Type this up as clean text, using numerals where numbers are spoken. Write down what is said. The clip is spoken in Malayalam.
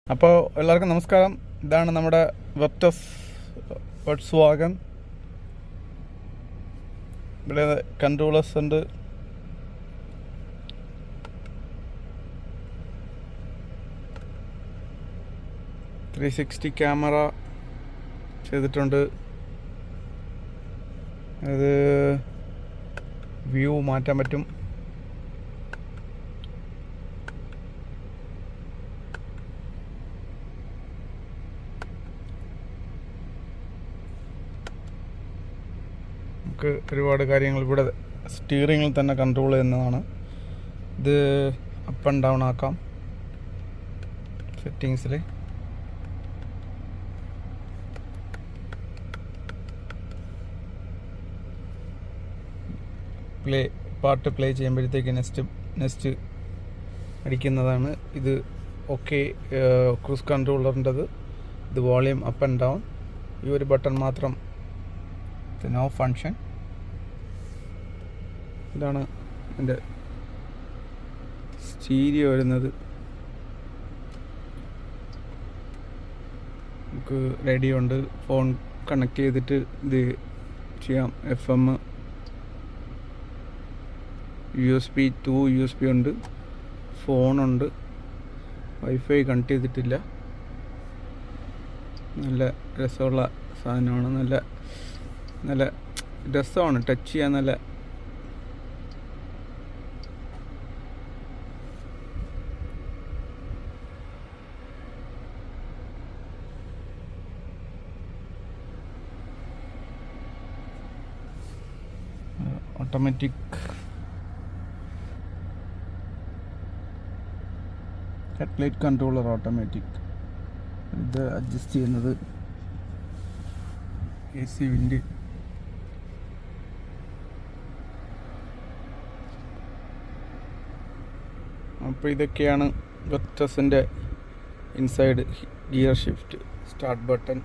അപ്പോൾ എല്ലാവർക്കും നമസ്കാരം. ഇതാണ് നമ്മുടെ വെർട്ടസ് വോൾക്സ്വാഗൻ. ഇവിടെ കൺട്രോളേഴ്സ് ഉണ്ട്. ക്യാമറ ചെയ്തിട്ടുണ്ട്. അത് വ്യൂ മാറ്റാൻ പറ്റും. നമുക്ക് ഒരുപാട് കാര്യങ്ങൾ ഇവിടെ സ്റ്റിയറിങ്ങിൽ തന്നെ കൺട്രോൾ ചെയ്യുന്നതാണ്. ഇത് അപ്പ് ആൻഡ് ഡൗൺ ആക്കാം സെറ്റിങ്സിൽ. പാട്ട് പ്ലേ ചെയ്യുമ്പോഴത്തേക്ക് നെക്സ്റ്റ് അടിക്കുന്നതാണ്. ഇത് ഓക്കെ ക്രൂസ് കൺട്രോളറിൻ്റെത്. ഇത് വോളിയം അപ്പ് ആൻഡ് ഡൗൺ. ഈ ഒരു ബട്ടൺ മാത്രം നോ ഫങ്ഷൻ. ഇതാണ് എൻ്റെ സ്റ്റീരിയോ വരുന്നത്. നമുക്ക് റേഡിയോ ഉണ്ട്. ഫോൺ കണക്ട് ചെയ്തിട്ട് ഇത് ചെയ്യാം. FM, USB 2 USB ഉണ്ട്. ഫോണുണ്ട്. വൈഫൈ കണക്ട് ചെയ്തിട്ടില്ല. നല്ല രസമുള്ള സാധനമാണ്. നല്ല രസമാണ് ടച്ച് ചെയ്യാൻ. നല്ല ഓട്ടോമാറ്റിക് ഹെഡ്ലൈറ്റ് കൺട്രോളർ ഓട്ടോമാറ്റിക്. ഇത് അഡ്ജസ്റ്റ് ചെയ്യുന്നത് AC വിൻഡ്. അപ്പോൾ ഇതൊക്കെയാണ് വെർട്ടസിൻ്റെ inside. Gear shift, start button,